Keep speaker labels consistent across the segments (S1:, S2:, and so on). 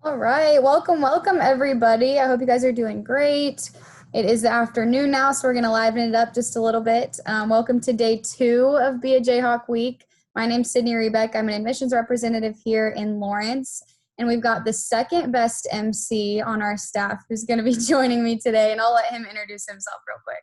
S1: All right, welcome everybody. I hope you guys are doing great. It is the afternoon now, so we're going to liven it up just a little bit. Welcome to day 2 of Be a Jayhawk Week. My name's Sydney Rebeck. I'm an admissions representative here in Lawrence, and we've got the second best MC on our staff who's going to be joining me today, and I'll let him introduce himself real quick.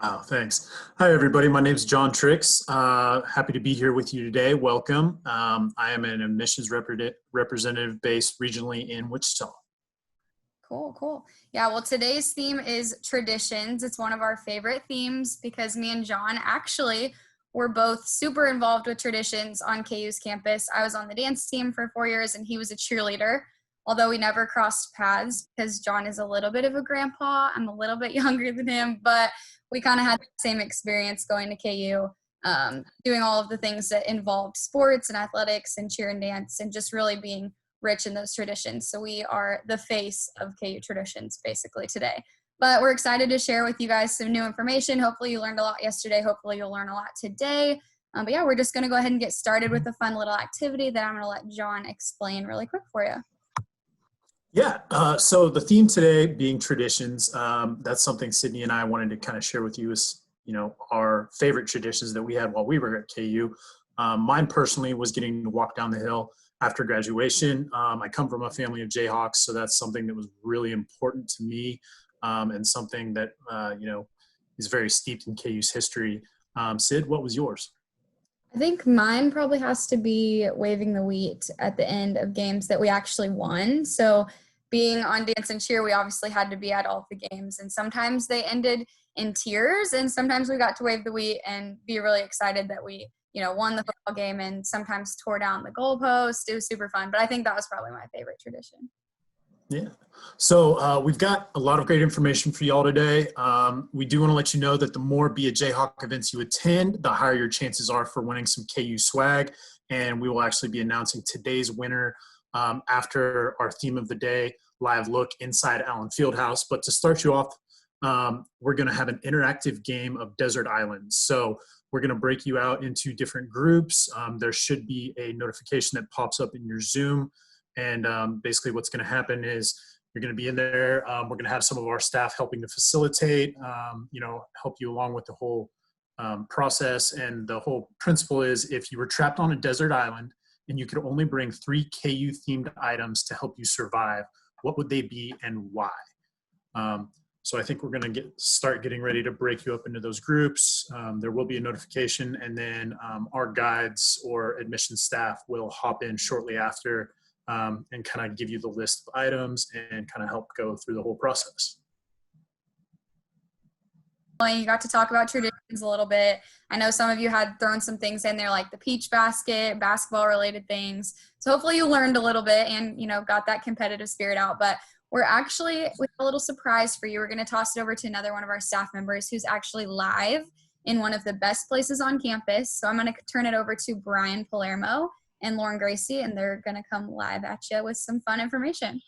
S2: Wow, thanks. Hi, everybody. My name is John Trix. Happy to be here with you today. Welcome. I am an admissions representative based regionally in Wichita.
S1: Cool. Yeah, well, today's theme is traditions. It's one of our favorite themes because me and John actually were both super involved with traditions on KU's campus. I was on the dance team for 4 years and he was a cheerleader, although we never crossed paths because John is a little bit of a grandpa. I'm a little bit younger than him, but we kind of had the same experience going to KU, doing all of the things that involved sports and athletics and cheer and dance and just really being rich in those traditions. So we are the face of KU traditions basically today. But we're excited to share with you guys some new information. Hopefully you learned a lot yesterday. Hopefully you'll learn a lot today. But yeah, we're just going to go ahead and get started with a fun little activity that I'm going to let John explain really quick for you.
S2: Yeah, so the theme today being traditions, that's something Sydney and I wanted to kind of share with you is, our favorite traditions that we had while we were at KU. Mine personally was getting to walk down the hill after graduation. I come from a family of Jayhawks, so that's something that was really important to me and something that, is very steeped in KU's history. Sid, what was yours?
S1: I think mine probably has to be waving the wheat at the end of games that we actually won. So being on dance and cheer, we obviously had to be at all the games. And sometimes they ended in tears, and sometimes we got to wave the wheat and be really excited that we, won the football game, and sometimes tore down the goalpost. It was super fun. But I think that was probably my favorite tradition.
S2: Yeah. So we've got a lot of great information for y'all today. We do want to let you know that the more Be a Jayhawk events you attend, the higher your chances are for winning some KU swag. And we will actually be announcing today's winner after our theme of the day, live look inside Allen Fieldhouse. But to start you off, we're going to have an interactive game of Desert Island. So we're going to break you out into different groups. There should be a notification that pops up in your Zoom. And basically what's going to happen is you're going to be in there. We're going to have some of our staff helping to facilitate, help you along with the whole process. And the whole principle is if you were trapped on a desert island and you could only bring 3 KU themed items to help you survive, what would they be and why? So I think we're going to start getting ready to break you up into those groups. There will be a notification, and then our guides or admission staff will hop in shortly after and kind of give you the list of items and kind of help go through the whole process.
S1: You got to talk about traditions a little bit. I know some of you had thrown some things in there like the peach basket, basketball related things. So hopefully you learned a little bit and, got that competitive spirit out. But we have a little surprise for you. We're going to toss it over to another one of our staff members who's actually live in one of the best places on campus. So I'm going to turn it over to Brian Palermo and Lauren Gracie, and they're going to come live at you with some fun information.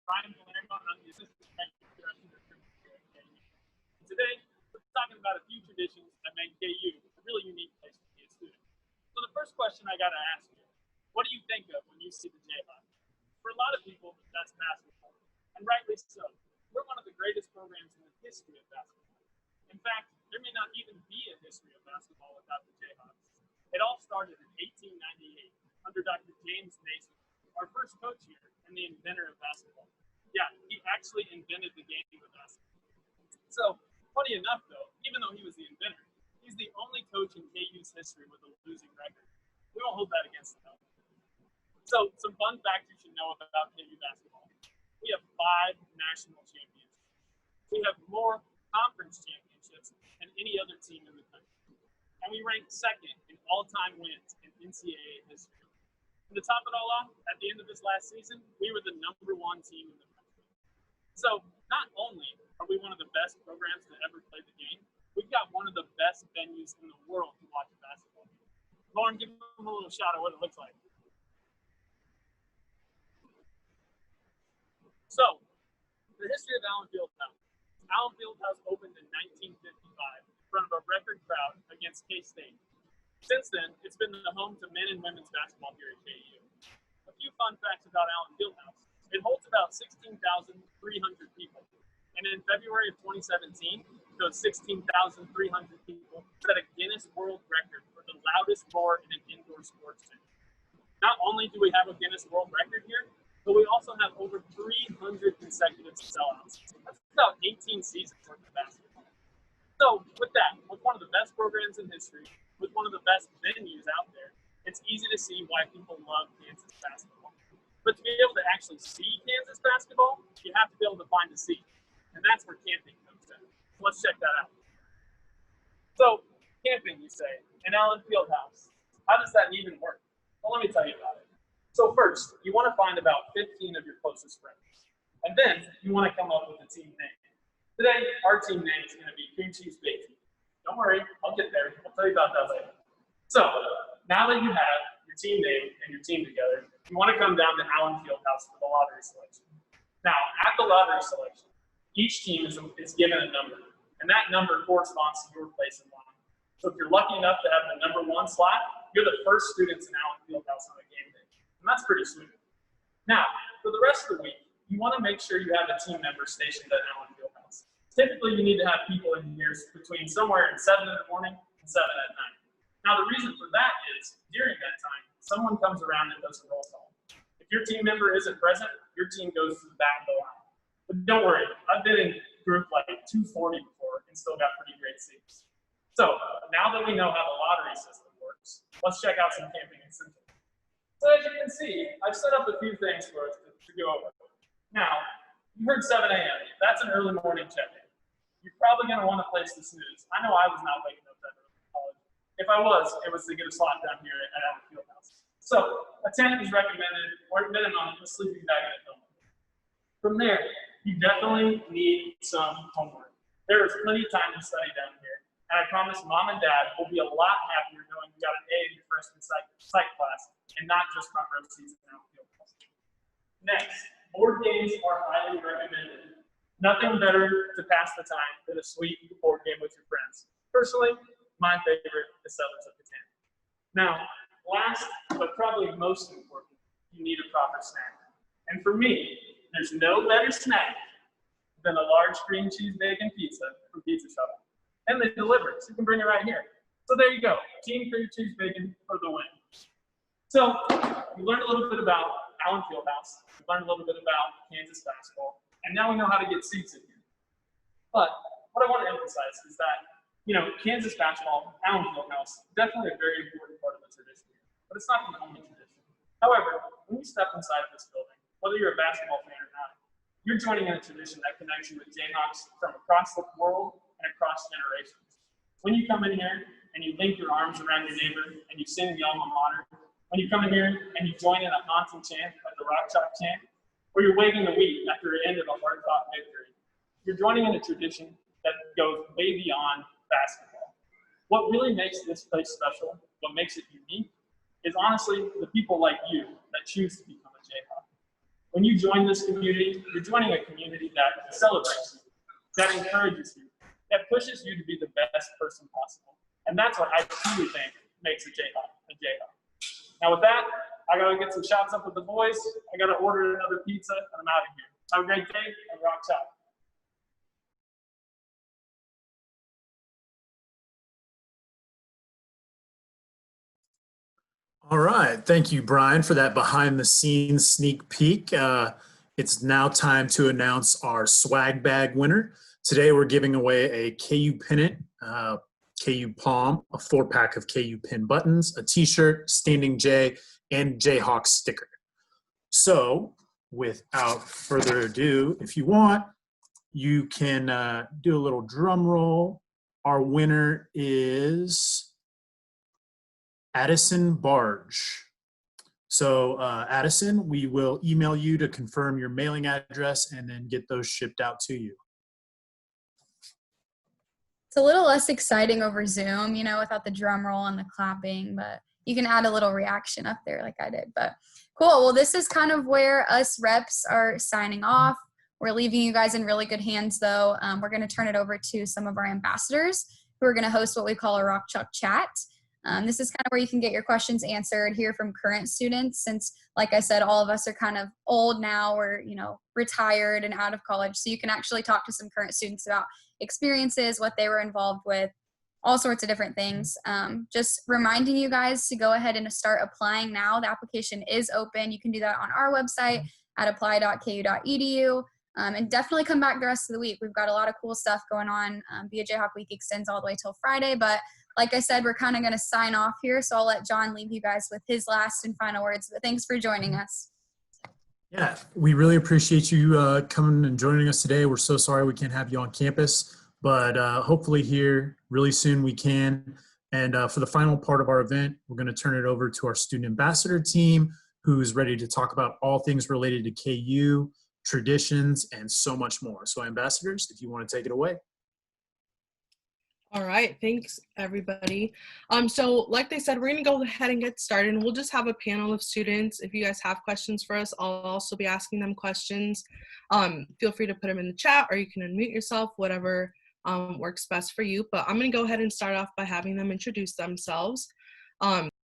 S3: Brian Palermo, I'm the assistant director. Today, we're talking about a few traditions that make KU a really unique place to be a student. So the first question I got to ask you, what do you think of when you see the Jayhawks? For a lot of people, that's basketball, and rightly so. We're one of the greatest programs in the history of basketball. In fact, there may not even be a history of basketball without the Jayhawks. It all started in 1898 under Dr. James Mason, our first coach here and the inventor of basketball. Yeah, he actually invented the game of basketball. So, funny enough though, even though he was the inventor, he's the only coach in KU's history with a losing record. We won't hold that against him. So, some fun facts you should know about KU basketball. We have 5 national championships. We have more conference championships than any other team in the country. And we rank 2nd in all-time wins in NCAA history. And to top it all off, at the end of this last season, we were the #1 team in the country. So not only are we one of the best programs to ever play the game, we've got one of the best venues in the world to watch a basketball game. Lauren, give them a little shot of what it looks like. So The history of Allen Fieldhouse. Allen Fieldhouse opened in 1955 in front of a record crowd against K-State. Since then, it's been the home to men and women's basketball here at KU. A few fun facts about Allen Fieldhouse. It holds about 16,300 people. And in February of 2017, those 16,300 people set a Guinness World Record for the loudest roar in an indoor sports venue. Not only do we have a Guinness World Record here, but we also have over 300 consecutive sellouts. That's about 18 seasons worth of basketball. So with that, with one of the best programs in history, with one of the best venues out there, it's easy to see why people love Kansas basketball. But to be able to actually see Kansas basketball, you have to be able to find a seat. And that's where camping comes in. So let's check that out. So camping, you say, in Allen Fieldhouse. How does that even work? Well, let me tell you about it. So first, you want to find about 15 of your closest friends. And then you want to come up with a team name. Today, our team name is going to be Cream Cheese Bacon. Don't worry, I'll get there. I'll tell you about that later. So now that you have your team name and your team together, you want to come down to Allen Fieldhouse for the lottery selection. Now, at the lottery selection, each team is given a number, and that number corresponds to your place in line. So if you're lucky enough to have the number 1 slot, you're the first students in Allen Fieldhouse on a game day. And that's pretty sweet. Now, for the rest of the week, you want to make sure you have a team member stationed at Allen Fieldhouse. Typically, you need to have people in here between somewhere in 7 in the morning and 7 at night. Now, the reason for that is during that time, someone comes around and does a roll call. If your team member isn't present, your team goes to the back of the line. But don't worry, I've been in group like 240 before and still got pretty great seats. So now that we know how the lottery system works, let's check out some camping incentives. So as you can see, I've set up a few things for us to go over. Now, you heard 7 a.m. That's an early morning check-in. You're probably going to want to place the snooze. I know I was not waking up that early in college. If I was, it was to get a slot down here at Allen Fieldhouse. So a tent is recommended, or minimum, a sleeping bag and a pillow. From there, you definitely need some homework. There is plenty of time to study down here. And I promise Mom and Dad will be a lot happier knowing you got an A in your freshman psych class and not just front row seats in Allen Fieldhouse. Next, board games are highly recommended. Nothing better to pass the time than a sweet board game with your friends. Personally, my favorite is Settlers of Catan. Now, last but probably most important, you need a proper snack. And for me, there's no better snack than a large cream cheese bacon pizza from Pizza Shuttle. And they deliver it, so you can bring it right here. So there you go, team cream cheese bacon for the win. So we learned a little bit about Allen Fieldhouse. We learned a little bit about Kansas basketball. And now we know how to get seats in here. But what I want to emphasize is that, Kansas basketball, Allen Fieldhouse, definitely a very important part of the tradition here. But it's not the only tradition. However, when you step inside of this building, whether you're a basketball fan or not, you're joining in a tradition that connects you with Jayhawks from across the world and across generations. When you come in here and you link your arms around your neighbor and you sing the alma mater, when you come in here and you join in a haunting chant like the Rock Chalk chant, or you're waving the wheat after the end of a hard-fought victory, you're joining in a tradition that goes way beyond basketball. What really makes this place special, what makes it unique, is honestly the people like you that choose to become a Jayhawk. When you join this community, you're joining a community that celebrates you, that encourages you, that pushes you to be the best person possible. And that's what I truly think makes a Jayhawk a Jayhawk. Now with that, I gotta get some shots up with the boys. I gotta order another pizza, and I'm out of here. Have a great day, and rock out.
S2: All right. Thank you, Brian, for that behind the scenes sneak peek. It's now time to announce our swag bag winner. Today, we're giving away a KU pennant, KU palm, a 4-pack of KU pin buttons, a t-shirt, Standing J, and Jayhawk sticker. So without further ado, if you want, you can do a little drum roll. Our winner is Addison Barge. So Addison, we will email you to confirm your mailing address and then get those shipped out to you.
S1: It's a little less exciting over Zoom, without the drum roll and the clapping, but you can add a little reaction up there like I did. But cool. Well, this is kind of where us reps are signing off. We're leaving you guys in really good hands, though. We're going to turn it over to some of our ambassadors who are going to host what we call a Rock Chalk Chat. This is kind of where you can get your questions answered, hear from current students, since, like I said, all of us are kind of old now. We're, retired and out of college. So you can actually talk to some current students about experiences, what they were involved with, all sorts of different things. Just reminding you guys to go ahead and start applying now. The application is open. You can do that on our website at apply.ku.edu. And definitely come back the rest of the week. We've got a lot of cool stuff going on. Be a Jayhawk Week extends all the way till Friday, but like I said, we're kind of going to sign off here, so I'll let John leave you guys with his last and final words, but thanks for joining us.
S2: Yeah, we really appreciate you coming and joining us today. We're so sorry we can't have you on campus, but hopefully here really soon we can. And for the final part of our event, we're going to turn it over to our student ambassador team, who's ready to talk about all things related to KU, traditions, and so much more. So ambassadors, if you want to take it away.
S4: All right, thanks everybody. So like they said, we're gonna go ahead and get started, and we'll just have a panel of students. If you guys have questions for us, I'll also be asking them questions. Feel free to put them in the chat, or you can unmute yourself, whatever works best for you. But I'm gonna go ahead and start off by having them introduce themselves.